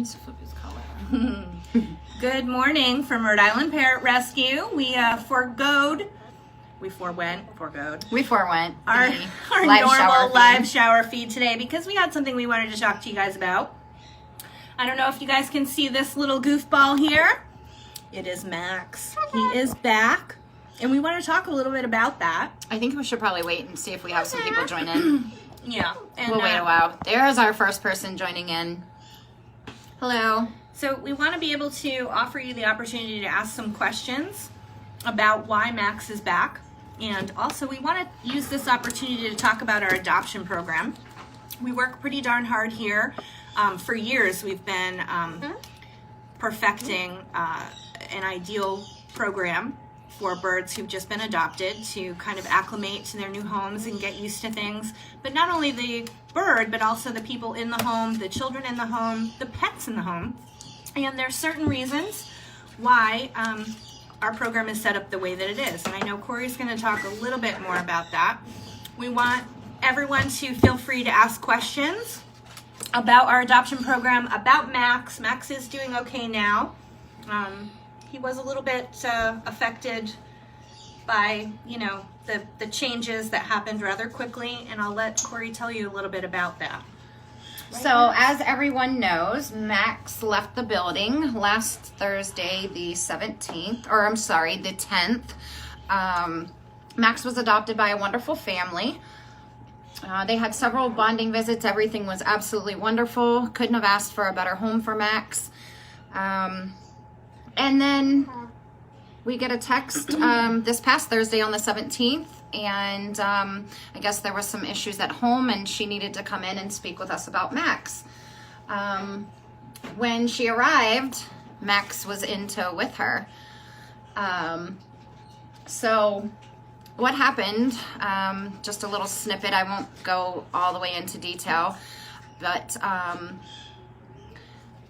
needs to flip his collar. Good morning from Rhode Island Parrot Rescue. We forewent our normal live shower feed today because we had something we wanted to talk to you guys about. I don't know if you guys can see this little goofball here. It is Max. He is back, and we want to talk a little bit about that. I think we should probably wait and see if we have some people join in. Yeah. And, we'll wait a while. There's our first person joining in. Hello. So we want to be able to offer you the opportunity to ask some questions about why Max is back. And also we want to use this opportunity to talk about our adoption program. We work pretty darn hard here. For years we've been perfecting an ideal program for birds who've just been adopted to kind of acclimate to their new homes and get used to things. But not only the bird, but also the people in the home, the children in the home, the pets in the home. And there's certain reasons why our program is set up the way that it is. And I know Corey's going to talk a little bit more about that. We want everyone to feel free to ask questions about our adoption program, about Max. Max is doing okay now. He was a little bit affected by, the changes that happened rather quickly, and I'll let Corey tell you a little bit about that. So, as everyone knows, Max left the building last Thursday, the 10th. Max was adopted by a wonderful family. They had several bonding visits. Everything was absolutely wonderful. Couldn't have asked for a better home for Max. And then we get a text this past Thursday on the 17th, and I guess there were some issues at home, and she needed to come in and speak with us about Max. When she arrived, Max was in tow with her. So what happened, just a little snippet, I won't go all the way into detail, but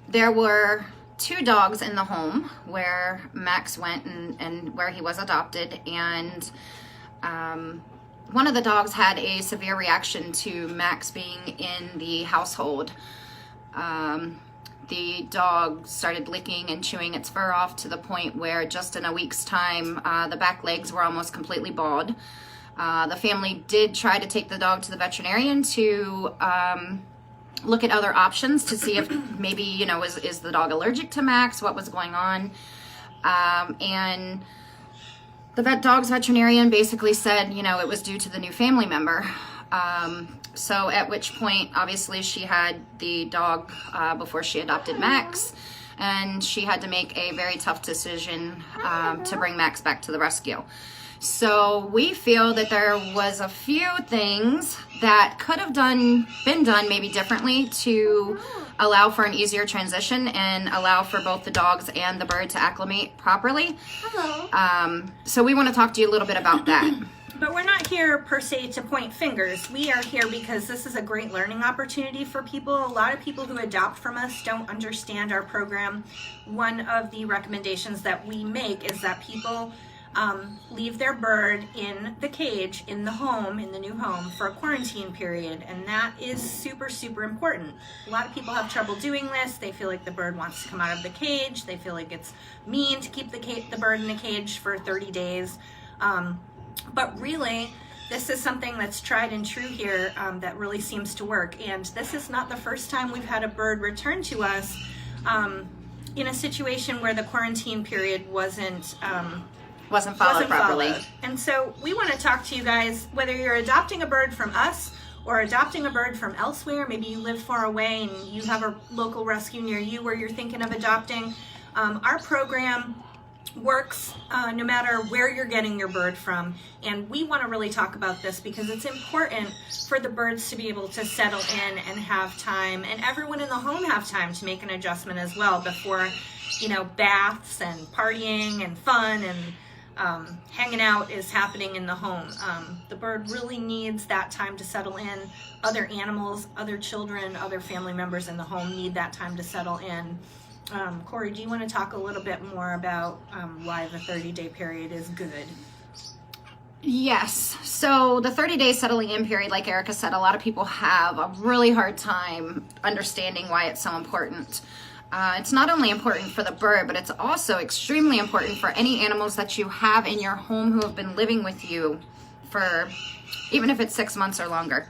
there were 2 dogs in the home where Max went and where he was adopted, and one of the dogs had a severe reaction to Max being in the household. The dog started licking and chewing its fur off to the point where just in a week's time, the back legs were almost completely bald. The family did try to take the dog to the veterinarian to look at other options to see if maybe, is the dog allergic to Max, what was going on. And the dog's veterinarian basically said, it was due to the new family member. So at which point, obviously, she had the dog before she adopted Max, and she had to make a very tough decision to bring Max back to the rescue. So we feel that there was a few things that could have been done maybe differently to allow for an easier transition and allow for both the dogs and the bird to acclimate properly. So we want to talk to you a little bit about that. But we're not here per se to point fingers. We are here because this is a great learning opportunity for people. A lot of people who adopt from us don't understand our program. One of the recommendations that we make is that people leave their bird in the cage, in the home, in the new home for a quarantine period, and that is super, super important. A lot of people have trouble doing this. They feel like the bird wants to come out of the cage. They feel like it's mean to keep the bird in the cage for 30 days. But really, this is something that's tried and true here that really seems to work. And this is not the first time we've had a bird return to us in a situation where the quarantine period wasn't followed properly. And so we want to talk to you guys, whether you're adopting a bird from us or adopting a bird from elsewhere. Maybe you live far away and you have a local rescue near you where you're thinking of adopting. Our program works no matter where you're getting your bird from, and we want to really talk about this because it's important for the birds to be able to settle in and have time, and everyone in the home have time to make an adjustment as well before baths and partying and fun and hanging out is happening in the home. The bird really needs that time to settle in. Other animals, other children, other family members in the home need that time to settle in. Corey, do you want to talk a little bit more about why the 30-day period is good? Yes. So the 30-day settling in period, like Erica said, a lot of people have a really hard time understanding why it's so important. It's not only important for the bird, but it's also extremely important for any animals that you have in your home who have been living with you for, even if it's 6 months or longer.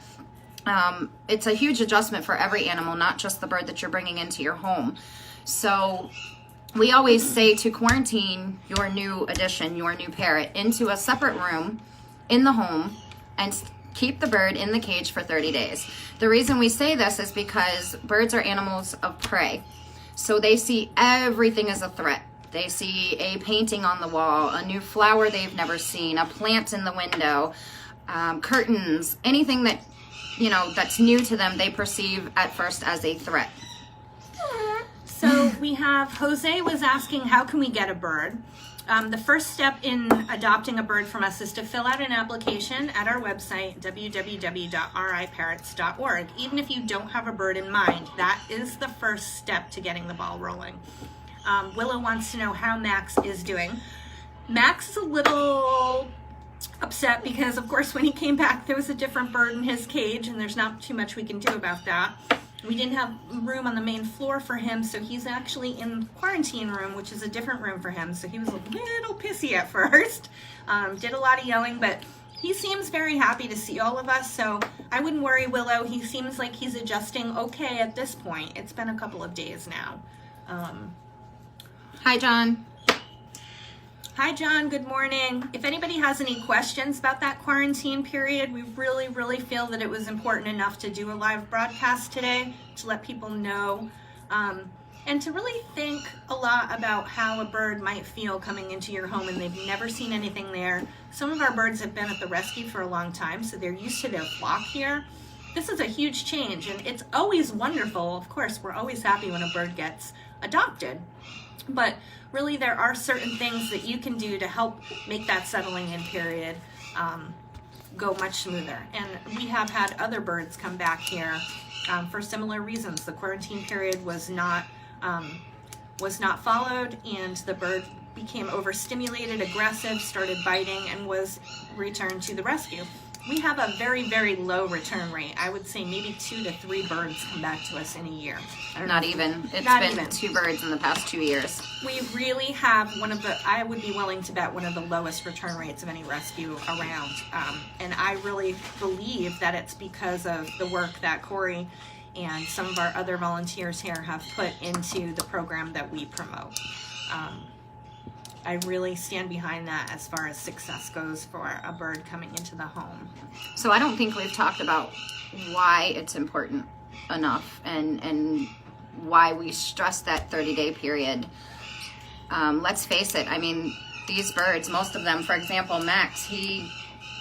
It's a huge adjustment for every animal, not just the bird that you're bringing into your home. So we always say to quarantine your new addition, your new parrot, into a separate room in the home and keep the bird in the cage for 30 days. The reason we say this is because birds are animals of prey. So they see everything as a threat. They see a painting on the wall, a new flower they've never seen, a plant in the window, curtains, anything that, that's new to them, they perceive at first as a threat. So we have, Jose was asking, how can we get a bird? The first step in adopting a bird from us is to fill out an application at our website, www.riparrots.org. Even if you don't have a bird in mind, that is the first step to getting the ball rolling. Willow wants to know how Max is doing. Max is a little upset because, of course, when he came back, there was a different bird in his cage, and there's not too much we can do about that. We didn't have room on the main floor for him, so he's actually in the quarantine room, which is a different room for him. So he was a little pissy at first, did a lot of yelling, but he seems very happy to see all of us, so I wouldn't worry, Willow. He seems like he's adjusting okay at this point. It's been a couple of days now. Hi, John. Hi, John. Good morning. If anybody has any questions about that quarantine period, we really, really feel that it was important enough to do a live broadcast today to let people know and to really think a lot about how a bird might feel coming into your home and they've never seen anything there. Some of our birds have been at the rescue for a long time, so they're used to their flock here. This is a huge change, and it's always wonderful. Of course, we're always happy when a bird gets adopted. But really, there are certain things that you can do to help make that settling in period go much smoother. And we have had other birds come back here for similar reasons. The quarantine period was not followed, and the bird became overstimulated, aggressive, started biting, and was returned to the rescue. We have a very, very low return rate. I would say maybe 2 to 3 birds come back to us in a year. Not even. It's been 2 birds in the past 2 years. We really have I would be willing to bet one of the lowest return rates of any rescue around. And I really believe that it's because of the work that Corey and some of our other volunteers here have put into the program that we promote. I really stand behind that as far as success goes for a bird coming into the home. So I don't think we've talked about why it's important enough and why we stress that 30-day period. Let's face it, I mean, these birds, most of them, for example, Max, he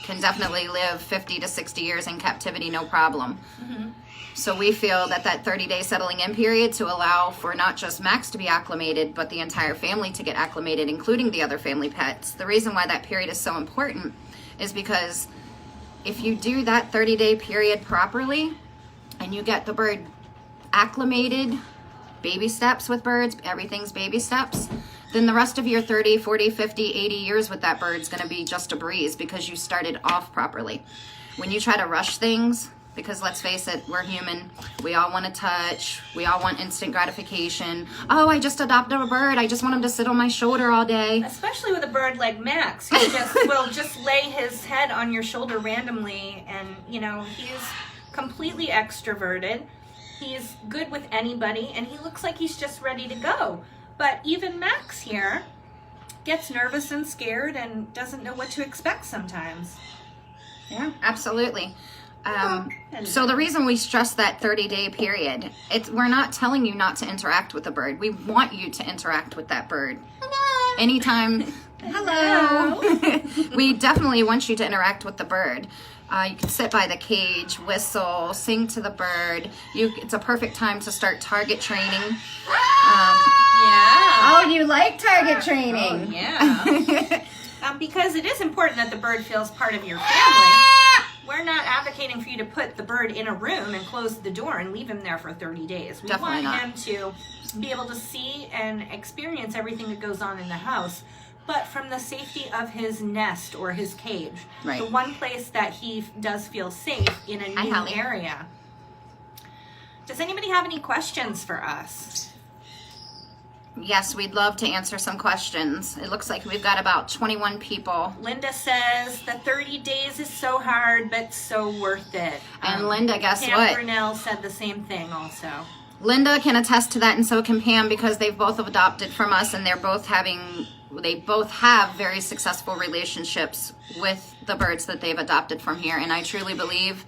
can definitely live 50 to 60 years in captivity, no problem. Mm-hmm. So we feel that 30-day settling in period to allow for not just Max to be acclimated, but the entire family to get acclimated, including the other family pets. The reason why that period is so important is because if you do that 30-day period properly and you get the bird acclimated, baby steps with birds, everything's baby steps, then the rest of your 30, 40, 50, 80 years with that bird is going to be just a breeze because you started off properly. When you try to rush things, because let's face it, we're human. We all want to touch. We all want instant gratification. Oh, I just adopted a bird. I just want him to sit on my shoulder all day. Especially with a bird like Max, who will just lay his head on your shoulder randomly. And, he's completely extroverted. He's good with anybody, and he looks like he's just ready to go. But even Max here gets nervous and scared and doesn't know what to expect sometimes. Yeah, absolutely. So the reason we stress that 30-day period, we're not telling you not to interact with the bird. We want you to interact with that bird. Hello. Anytime. Hello. We definitely want you to interact with the bird. You can sit by the cage, whistle, sing to the bird. It's a perfect time to start target training. Yeah. Oh, you like target training? Oh, yeah. Because it is important that the bird feels part of your family. We're not advocating for you to put the bird in a room and close the door and leave him there for 30 days. We want him to be able to see and experience everything that goes on in the house, but from the safety of his nest or his cage. Right. The one place that he does feel safe in a new area. Does anybody have any questions for us? Yes, we'd love to answer some questions. It looks like we've got about 21 people. Linda says the 30 days is so hard, but so worth it. And Linda, guess Pam what? Brunel said the same thing also. Linda can attest to that, and so can Pam, because they've both adopted from us, and they both have very successful relationships with the birds that they've adopted from here. And I truly believe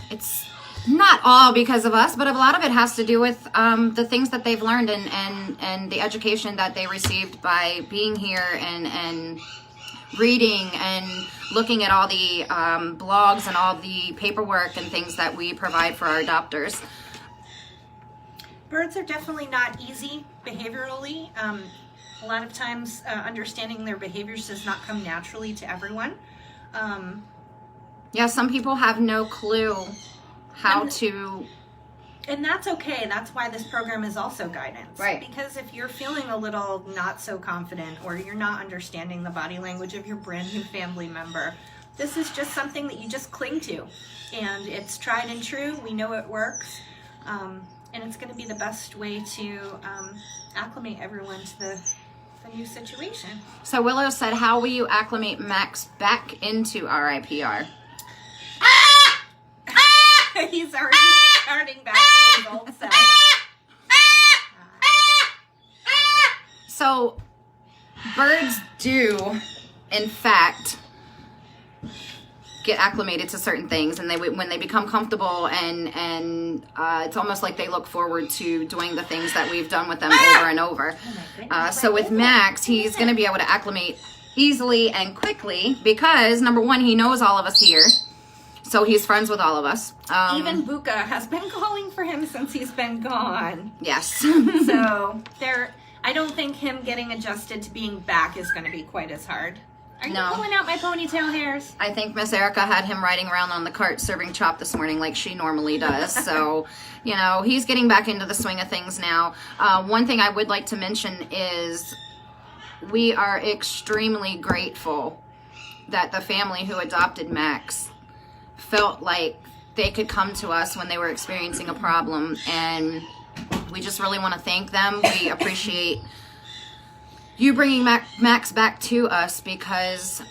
it's not all because of us, but a lot of it has to do with the things that they've learned and the education that they received by being here and reading and looking at all the blogs and all the paperwork and things that we provide for our adopters. Birds are definitely not easy behaviorally. A lot of times understanding their behaviors does not come naturally to everyone. Yeah, some people have no clue how to... And that's okay. That's why this program is also guidance. Right. Because if you're feeling a little not so confident, or you're not understanding the body language of your brand new family member, this is just something that you just cling to. And it's tried and true. We know it works. And it's going to be the best way to acclimate everyone to the new situation. So Willow said, how will you acclimate Max back into RIPR? He's already starting back to his old self. So birds do, in fact, get acclimated to certain things, and when they become comfortable, and it's almost like they look forward to doing the things that we've done with them over and over. So with Max, he's going to be able to acclimate easily and quickly because, number one, he knows all of us here. So he's friends with all of us. Even Buka has been calling for him since he's been gone. Yes. So I don't think him getting adjusted to being back is going to be quite as hard. Are you pulling out my ponytail hairs? I think Miss Erica had him riding around on the cart serving chop this morning like she normally does. So, he's getting back into the swing of things now. One thing I would like to mention is we are extremely grateful that the family who adopted Max felt like they could come to us when they were experiencing a problem, and we just really want to thank them. We appreciate you bringing Max back to us because,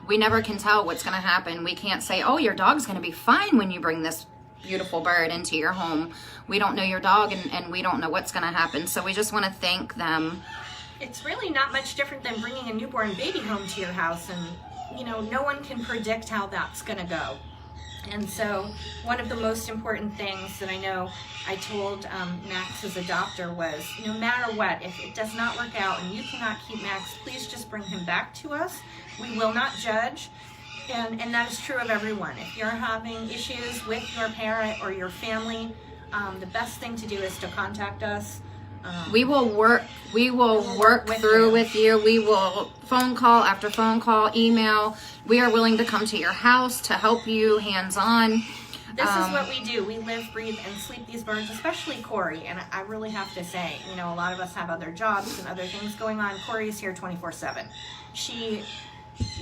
we never can tell what's going to happen. We can't say, oh, your dog's going to be fine when you bring this beautiful bird into your home. We don't know your dog, and we don't know what's going to happen. So we just want to thank them. It's really not much different than bringing a newborn baby home to your house, and no one can predict how that's going to go. And so one of the most important things that I know I told Max's adopter was, no matter what, if it does not work out and you cannot keep Max, please just bring him back to us. We will not judge. And that is true of everyone. If you're having issues with your parent or your family, the best thing to do is to contact us. We will work through with you. We will phone call after phone call, email. We are willing to come to your house to help you hands-on. This is what we do. We live, breathe, and sleep these birds, especially Corey. And I really have to say, a lot of us have other jobs and other things going on. Corey's here 24/7. She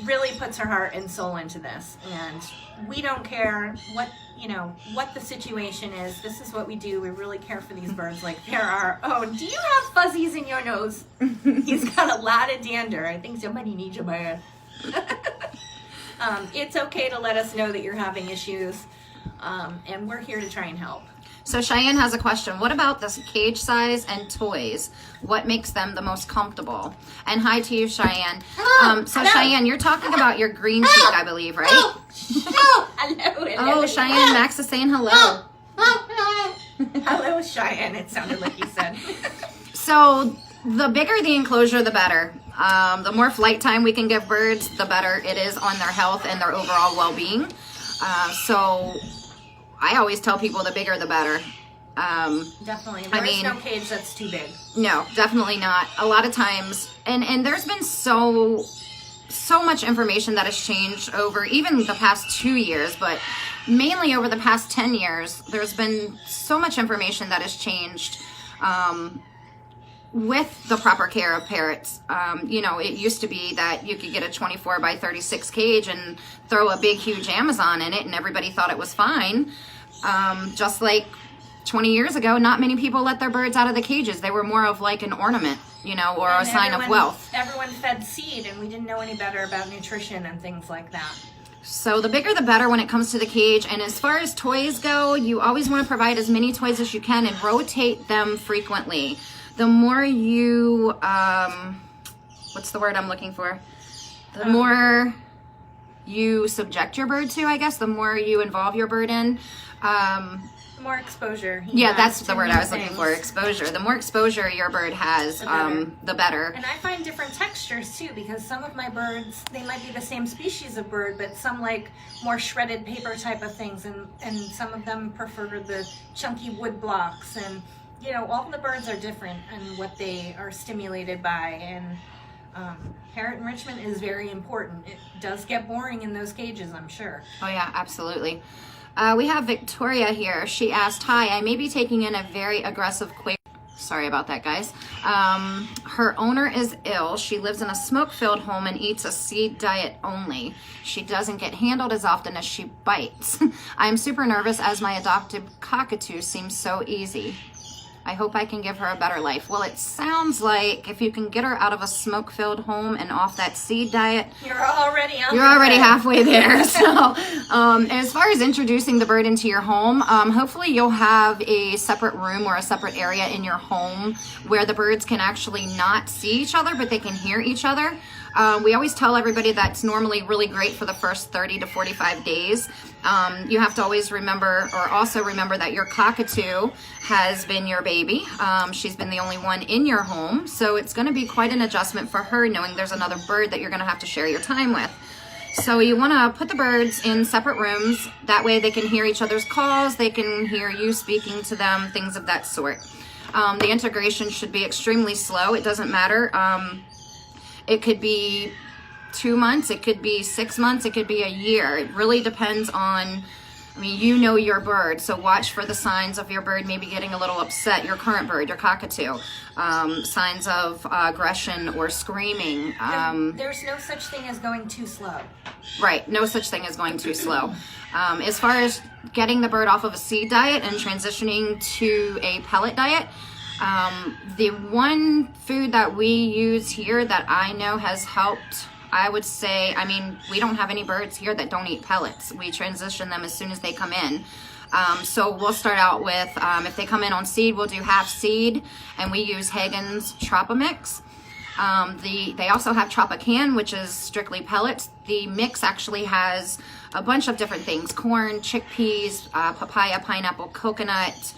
really puts her heart and soul into this, and we don't care what the situation is. This is what we do. We really care for these birds like there are. Oh, do you have fuzzies in your nose? He's got a lot of dander. I think somebody needs a bath. It's okay to let us know that you're having issues, and we're here to try and help. So Cheyenne has a question. What about this cage size and toys? What makes them the most comfortable? And hi to you, Cheyenne. Hello. Cheyenne, you're talking about your green cheek, I believe, right? Hello. Oh, Cheyenne, Max is saying hello. Hello, Cheyenne. It sounded like you said. So the bigger the enclosure, the better. The more flight time we can give birds, the better it is on their health and their overall well-being. So I always tell people the bigger the better. Definitely. There's no cage that's too big. No, definitely not. A lot of times, and there's been so much information that has changed over even the past 2 years, but mainly over the past 10 years, there's been so much information that has changed with the proper care of parrots. It used to be that you could get a 24 by 36 cage and throw a big, huge Amazon in it and everybody thought it was fine. Just like 20 years ago, not many people let their birds out of the cages. They were more of like an ornament, you know, or And a sign of wealth. Everyone fed seed, and we didn't know any better about nutrition and things like that. So the bigger the better when it comes to the cage. And as far as toys go, you always want to provide as many toys as you can and rotate them frequently. The more you, what's the word I'm looking for? The more you subject your bird to, I guess, the more you involve your bird in. More exposure. Yeah, that's the word I was looking for, exposure. The more exposure your bird has, the better. And I find different textures too, because some of my birds, they might be the same species of bird, but some like more shredded paper type of things, and some of them prefer the chunky wood blocks, and you know, all the birds are different and what they are stimulated by, and parent enrichment is very important. It does get boring in those cages, I'm sure. Oh yeah, absolutely. We have Victoria here. She asked, hi, I may be taking in a very aggressive quake. Sorry about that, guys. Her owner is ill. She lives in a smoke-filled home and eats a seed diet only. She doesn't get handled as often as she bites. I'm super nervous as my adopted cockatoo seems so easy. I hope I can give her a better life. Well, it sounds like if you can get her out of a smoke-filled home and off that seed diet, you're already halfway there. So as far as introducing the bird into your home, hopefully you'll have a separate room or a separate area in your home where the birds can actually not see each other, but they can hear each other. We always tell everybody that's normally really great for the first 30 to 45 days. You have to always remember, or also remember, that your cockatoo has been your baby. She's been the only one in your home, so it's going to be quite an adjustment for her knowing there's another bird that you're going to have to share your time with. So you want to put the birds in separate rooms. That way they can hear each other's calls, they can hear you speaking to them, things of that sort. The integration should be extremely slow. It doesn't matter. It could be 2 months, it could be 6 months, it could be a year. It really depends on, I mean, you know your bird, so watch for the signs of your bird maybe getting a little upset, your current bird, your cockatoo. Signs of aggression or screaming. There's no such thing as going too slow. Right, no such thing as going too slow. As far as getting the bird off of a seed diet and transitioning to a pellet diet, the one food that we use here that I know has helped, I would say, I mean, we don't have any birds here that don't eat pellets. We transition them as soon as they come in. So we'll start out with, if they come in on seed, we'll do half seed, and we use Hagen's Tropamix. They also have Tropican, which is strictly pellets. The mix actually has a bunch of different things: corn, chickpeas, papaya, pineapple, coconut,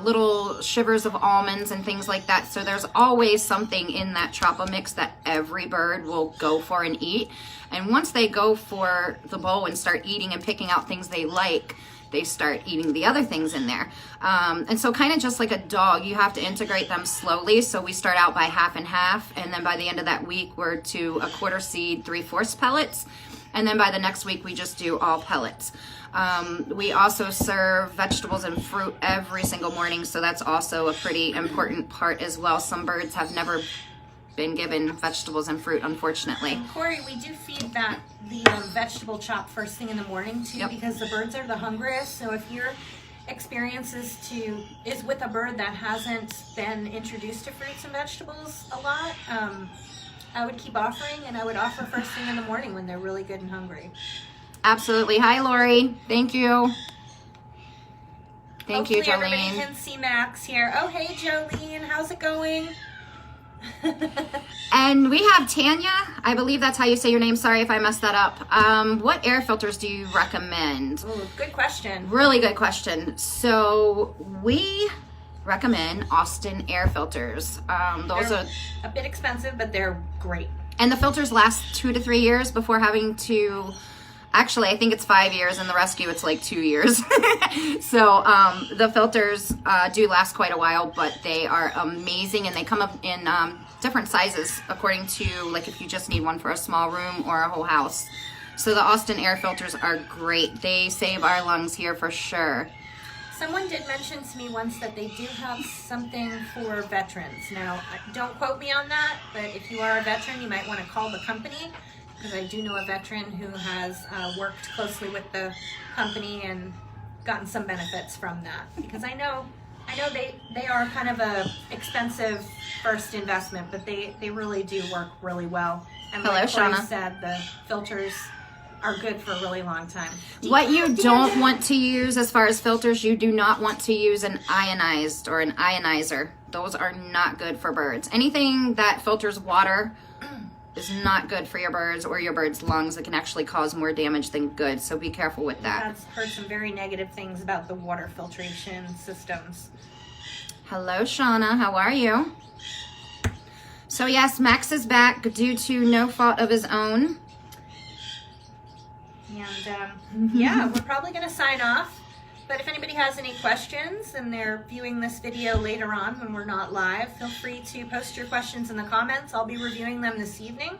little shivers of almonds and things like that. So there's always something in that Tropa mix that every bird will go for and eat. And once they go for the bowl and start eating and picking out things they like, they start eating the other things in there. And so kind of just like a dog, you have to integrate them slowly. So we start out by half and half, and then by the end of that week, we're to a quarter seed, 3/4 pellets. And then by the next week, we just do all pellets. We also serve vegetables and fruit every single morning, so that's also a pretty important part as well. Some birds have never been given vegetables and fruit, unfortunately. And Corey, we do feed the vegetable chop first thing in the morning too, because the birds are the hungriest. So if your experience is with a bird that hasn't been introduced to fruits and vegetables a lot, I would keep offering, and I would offer first thing in the morning when they're really good and hungry. Absolutely. Hi, Lori. Thank you. Thank you, Jolene. Hopefully everybody can see Max here. Oh, hey, Jolene. How's it going? And we have Tanya. I believe that's how you say your name. Sorry if I messed that up. What air filters do you recommend? Ooh, good question. Really good question. So we recommend Austin air filters. Those They're are a bit expensive, but they're great. And the filters last 2 to 3 years before having to, actually I think it's 5 years, and the rescue it's like 2 years. So the filters do last quite a while, but they are amazing, and they come up in different sizes according to, like, if you just need one for a small room or a whole house. So the Austin air filters are great. They save our lungs here for sure. Someone did mention to me once that they do have something for veterans. Now, don't quote me on that, but if you are a veteran, you might want to call the company, because I do know a veteran who has worked closely with the company and gotten some benefits from that, because I know they are kind of a expensive first investment, but they really do work really well. And Hello, like Corey Shauna. said, the filters are good for a really long time. What you don't want to use as far as filters, you do not want to use an ionized or an ionizer. Those are not good for birds. Anything that filters water is not good for your birds or your birds' lungs. It can actually cause more damage than good, so be careful with that. I've heard some very negative things about the water filtration systems. Hello, Shauna. How are you? So yes, Max is back due to no fault of his own. And yeah, we're probably going to sign off. But if anybody has any questions and they're viewing this video later on when we're not live, feel free to post your questions in the comments. I'll be reviewing them this evening.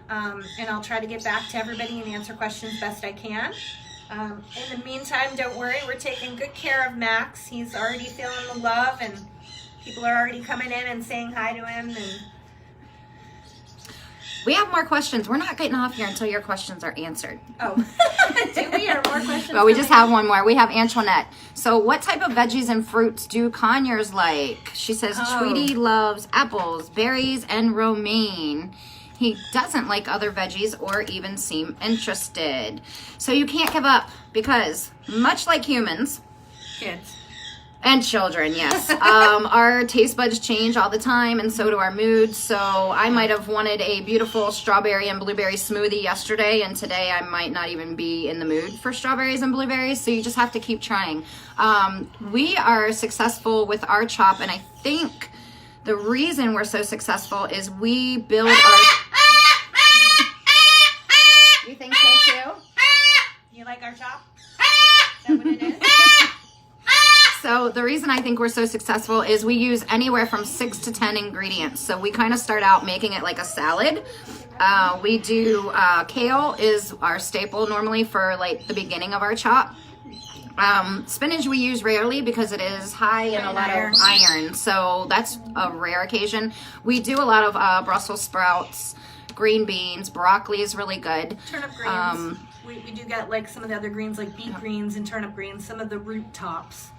And I'll try to get back to everybody and answer questions best I can. In the meantime, don't worry, we're taking good care of Max. He's already feeling the love, and people are already coming in and saying hi to him. And We have more questions. We're not getting off here until your questions are answered. oh, do we have more questions? But we just coming have one more. We have Antoinette. So what type of veggies and fruits do Conyers like? She says Tweety loves apples, berries, and romaine. He doesn't like other veggies or even seem interested. So you can't give up, because much like humans, Kids. and children, yes, our taste buds change all the time, and so do our moods. So I might have wanted a beautiful strawberry and blueberry smoothie yesterday, and today I might not even be in the mood for strawberries and blueberries. So you just have to keep trying. We are successful with our chop, and I think the reason we're so successful is we build our... You think so too? You like our chop? Is that what it is? So the reason I think we're so successful is we use anywhere from 6 to 10 ingredients. So we kind of start out making it like a salad. We do kale is our staple normally for like the beginning of our chop. Spinach we use rarely because it is high in a lot of iron. So that's a rare occasion. We do a lot of Brussels sprouts, green beans, broccoli is really good. Turnip greens. We do get like some of the other greens, like beet greens and turnip greens, some of the root tops.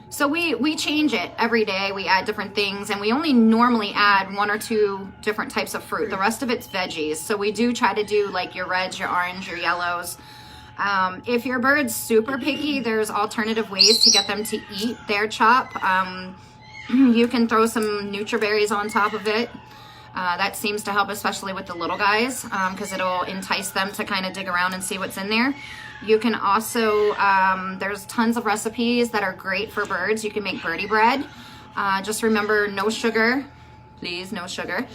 So we change it every day. We add different things, and we only normally add 1 or 2 different types of fruit. The rest of it's veggies. So we do try to do like your reds, your orange, your yellows. If your bird's super picky, there's alternative ways to get them to eat their chop. You can throw some Nutriberries on top of it. That seems to help, especially with the little guys, because it'll entice them to kind of dig around and see what's in there. You can also, there's tons of recipes that are great for birds. You can make birdie bread. Just remember, no sugar. Please, no sugar.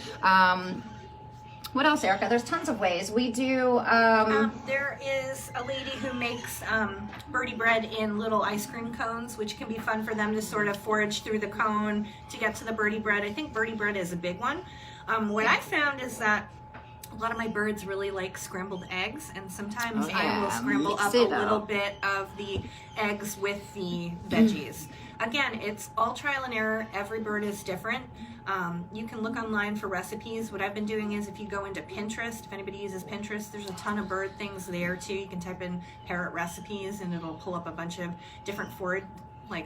What else, Erica? There's tons of ways. We do... There is a lady who makes birdie bread in little ice cream cones, which can be fun for them to sort of forage through the cone to get to the birdie bread. I think birdie bread is a big one. What I found is that a lot of my birds really like scrambled eggs, and sometimes I will scramble up a little bit of the eggs with the veggies. Again, it's all trial and error. Every bird is different. You can look online for recipes. What I've been doing is, if you go into Pinterest, if anybody uses Pinterest, there's a ton of bird things there too. You can type in parrot recipes and it'll pull up a bunch of different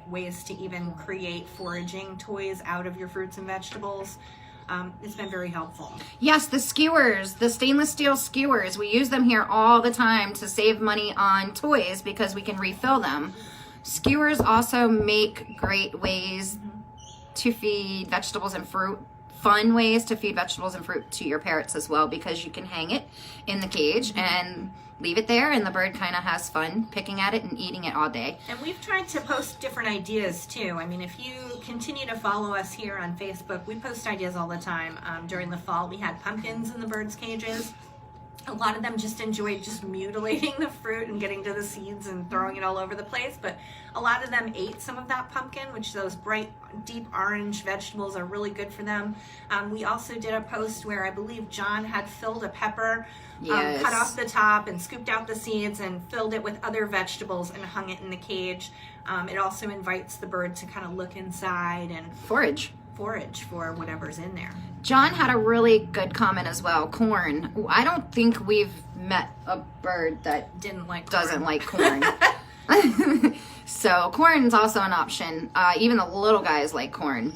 ways to even create foraging toys out of your fruits and vegetables. It's been very helpful. Yes, the skewers, the stainless steel skewers. We use them here all the time to save money on toys because we can refill them. Skewers also make great ways to feed vegetables and fruit. Fun ways to feed vegetables and fruit to your parrots as well, because you can hang it in the cage and leave it there, and the bird kind of has fun picking at it and eating it all day. And we've tried to post different ideas too. I mean, if you continue to follow us here on Facebook, we post ideas all the time. During the fall, we had pumpkins in the birds' cages. A lot of them just enjoyed just mutilating the fruit and getting to the seeds and throwing it all over the place, but a lot of them ate some of that pumpkin, which those bright, deep orange vegetables are really good for them. We also did a post where I believe John had filled a pepper, cut off the top and scooped out the seeds and filled it with other vegetables and hung it in the cage. It also invites the bird to kind of look inside and forage for whatever's in there. John had a really good comment as well. Corn. I don't think we've met a bird that doesn't like corn. So corn's also an option. Even the little guys like corn.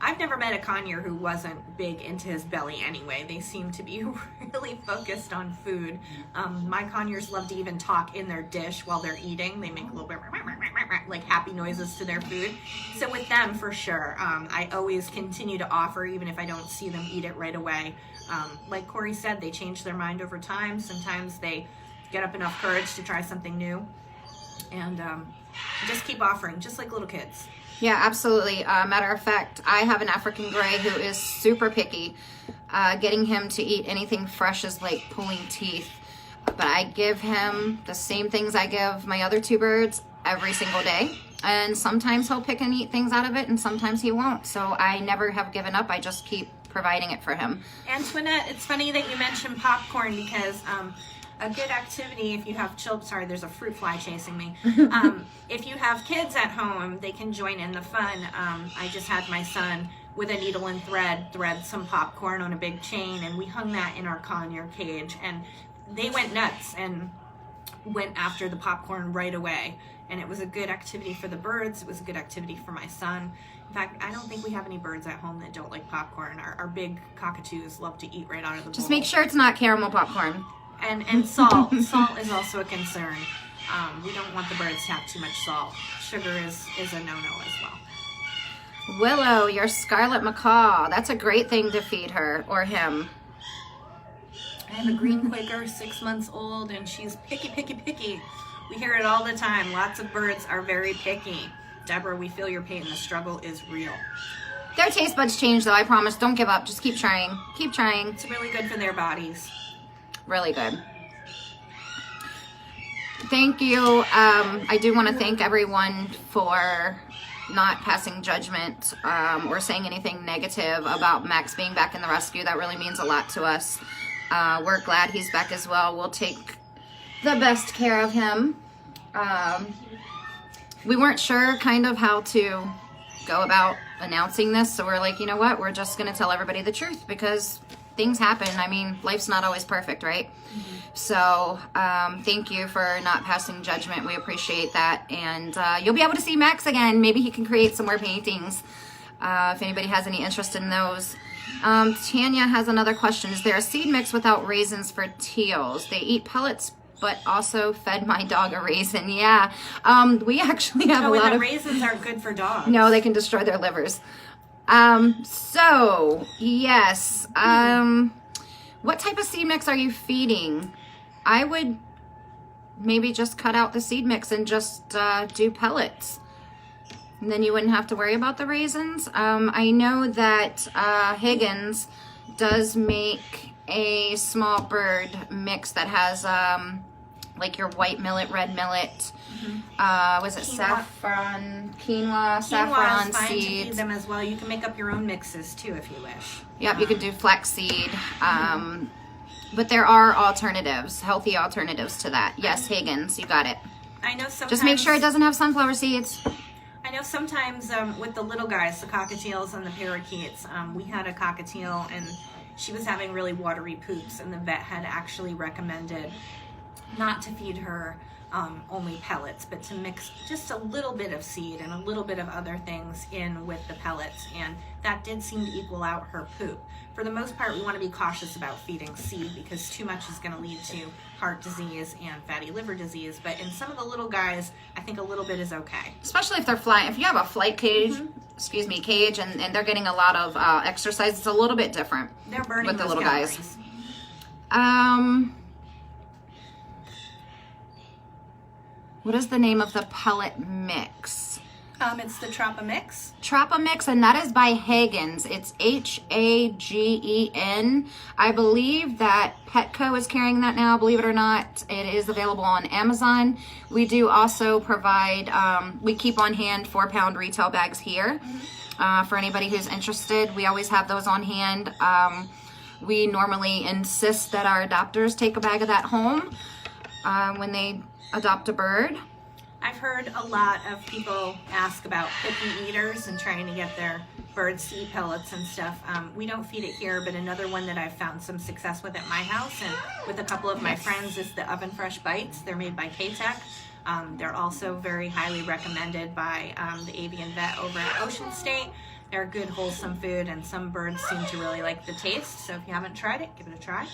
I've never met a conure who wasn't big into his belly anyway. They seem to be really focused on food. My conures love to even talk in their dish while they're eating. They make a little bit like happy noises to their food. So with them, for sure, I always continue to offer, even if I don't see them eat it right away. Like Corey said, they change their mind over time. Sometimes they get up enough courage to try something new. And just keep offering, just like little kids. Yeah, absolutely. Matter of fact, I have an African gray who is super picky. Getting him to eat anything fresh is like pulling teeth. But I give him the same things I give my other two birds every single day. And sometimes he'll pick and eat things out of it, and sometimes he won't. So I never have given up. I just keep providing it for him. Antoinette, it's funny that you mentioned popcorn because a good activity if you have children, sorry, there's a fruit fly chasing me. If you have kids at home, they can join in the fun. I just had my son with a needle and thread some popcorn on a big chain, and we hung that in our conure cage, and they went nuts and went after the popcorn right away. And it was a good activity for the birds. It was a good activity for my son. In fact, I don't think we have any birds at home that don't like popcorn. Our big cockatoos love to eat right out of the bowl. Just make sure it's not caramel popcorn. And salt. Salt is also a concern. We don't want the birds to have too much salt. Sugar is a no-no as well. Willow, your scarlet macaw. That's a great thing to feed her or him. I have a green Quaker, 6 months old, and she's picky, picky, picky. We hear it all the time. Lots of birds are very picky. Deborah, we feel your pain. The struggle is real. Their taste buds change, though. I promise. Don't give up. Just keep trying. Keep trying. It's really good for their bodies. Really good. Thank you. I do want to thank everyone for not passing judgment or saying anything negative about Max being back in the rescue. That really means a lot to us. We're glad he's back as well. We'll take the best care of him. We weren't sure kind of how to go about announcing this, so we're like, you know what? We're just going to tell everybody the truth because things happen. I mean, life's not always perfect, right? Mm-hmm. So thank you for not passing judgment. We appreciate that. And you'll be able to see Max again. Maybe he can create some more paintings if anybody has any interest in those. Tanya has another question. Is there a seed mix without raisins for teals? They eat pellets, but also fed my dog a raisin. Yeah. We actually have a lot of... raisins aren't good for dogs. No, they can destroy their livers. So, yes. What type of seed mix are you feeding? I would maybe just cut out the seed mix and just do pellets. And then you wouldn't have to worry about the raisins. I know that Higgins does make a small bird mix that has like your white millet, red millet, was it saffron, quinoa, saffron is fine seeds. To feed them as well. You can make up your own mixes too if you wish. Yep, you could do flaxseed. But there are alternatives, healthy alternatives to that. Yes, Higgins, you got it. I know sometimes... Just make sure it doesn't have sunflower seeds. I know sometimes with the little guys, the cockatiels and the parakeets, we had a cockatiel and she was having really watery poops, and the vet had actually recommended not to feed her only pellets, but to mix just a little bit of seed and a little bit of other things in with the pellets, and that did seem to equal out her poop. For the most part, we want to be cautious about feeding seed because too much is going to lead to heart disease and fatty liver disease, but in some of the little guys, I think a little bit is okay. Especially if they're flying. If you have a flight cage, cage, and they're getting a lot of exercise, it's a little bit different. They're burning with the those little calories. Guys. What is the name of the pellet mix? It's the Trappa Mix. Trappa Mix, and that is by Higgins. It's Hagen. I believe that Petco is carrying that now, believe it or not. It is available on Amazon. We do also provide, we keep on hand 4-pound retail bags here for anybody who's interested. We always have those on hand. We normally insist that our adopters take a bag of that home when they adopt a bird. I've heard a lot of people ask about picky eaters and trying to get their birds to eat pellets and stuff. We don't feed it here, but another one that I've found some success with at my house and with a couple of my friends is the Oven Fresh Bites. They're made by K-Tech. They're also very highly recommended by the avian vet over at Ocean State. They're good, wholesome food, and some birds seem to really like the taste. So if you haven't tried it, give it a try.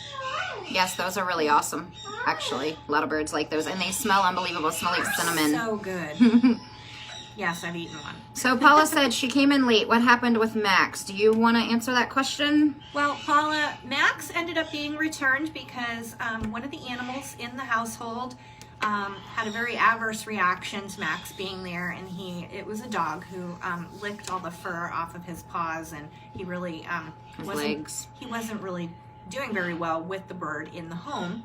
Yes, those are really awesome, actually. A lot of birds like those, and they smell unbelievable. Smell like cinnamon. So good. Yes, I've eaten one. So Paula said she came in late. What happened with Max? Do you want to answer that question? Well, Paula, Max ended up being returned because one of the animals in the household had a very adverse reaction to Max being there, and it was a dog who licked all the fur off of his paws, and he really wasn't really doing very well with the bird in the home.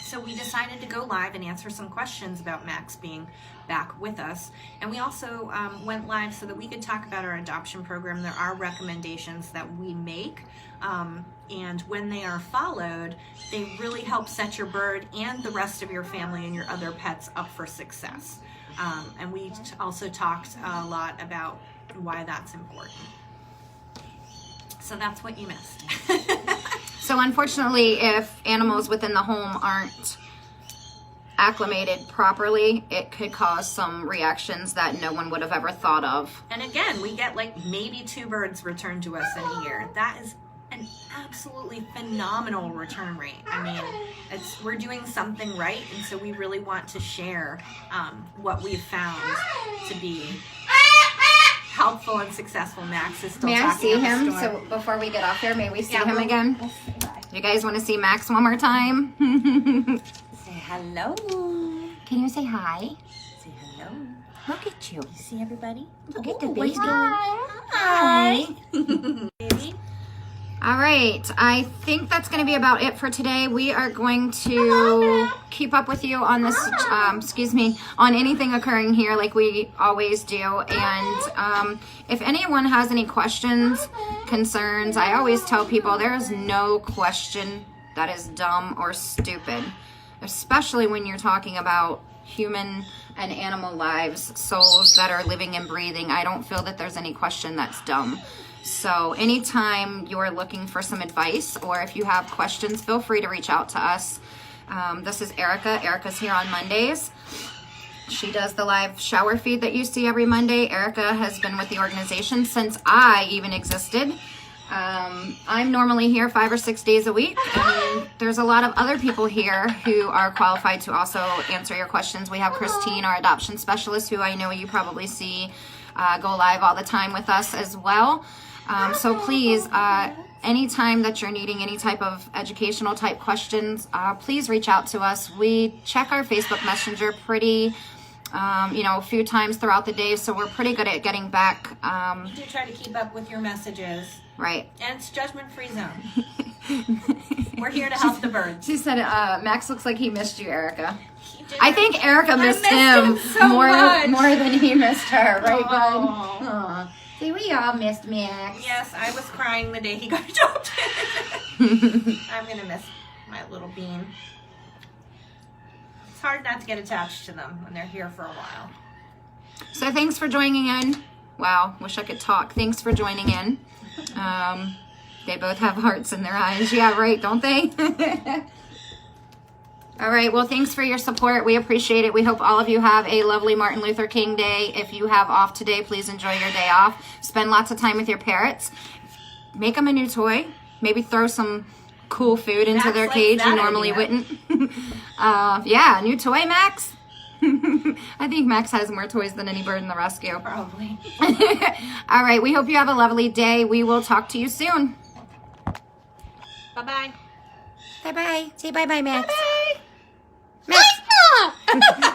So we decided to go live and answer some questions about Max being back with us. And we also went live so that we could talk about our adoption program. There are recommendations that we make, and when they are followed, they really help set your bird and the rest of your family and your other pets up for success. And we also talked a lot about why that's important. So that's what you missed. So unfortunately, if animals within the home aren't acclimated properly, it could cause some reactions that no one would have ever thought of. And again, we get like maybe 2 birds returned to us in a year. That is an absolutely phenomenal return rate. I mean, we're doing something right, and so we really want to share what we've found to be helpful and successful. Max is still May I see him? storm. So before we get off here, may we see him we'll again? say bye. You guys want to see Max one more time? Say hello. Can you say hi? Say hello. Look at you. You see everybody? Look at the what's baby. going Hi. Baby. All right, I think that's going to be about it for today. We are going to keep up with you on this, on anything occurring here like we always do. And if anyone has any questions, concerns, I always tell people there is no question that is dumb or stupid, especially when you're talking about human and animal lives, souls that are living and breathing. I don't feel that there's any question that's dumb. So anytime you're looking for some advice, or if you have questions, feel free to reach out to us. This is Erica. Erica's here on Mondays. She does the live shower feed that you see every Monday. Erica has been with the organization since I even existed. I'm normally here 5 or 6 days a week, and there's a lot of other people here who are qualified to also answer your questions. We have Christine, our adoption specialist, who I know you probably see go live all the time with us as well. So please, anytime that you're needing any type of educational type questions, please reach out to us. We check our Facebook Messenger pretty, a few times throughout the day, so we're pretty good at getting back. We do try to keep up with your messages. Right. And it's judgment-free zone. We're here to help the birds. She said, Max looks like he missed you, Erica. He did. I think Erica missed missed him so more much. than he missed her, right, bud? Aw. Aw. See, we all missed Max. Yes, I was crying the day he got adopted. I'm going to miss my little bean. It's hard not to get attached to them when they're here for a while. So thanks for joining in. Wow, wish I could talk. Thanks for joining in. They both have hearts in their eyes. Yeah, right, don't they? All right, well, thanks for your support. We appreciate it. We hope all of you have a lovely Martin Luther King Day. If you have off today, please enjoy your day off. Spend lots of time with your parrots. Make them a new toy. Maybe throw some cool food into Max their likes cage you that normally idea. wouldn't. Yeah, new toy, Max. I think Max has more toys than any bird in the rescue. Probably. All right, we hope you have a lovely day. We will talk to you soon. Bye-bye. Bye-bye. Say bye-bye, Max. Bye. Max.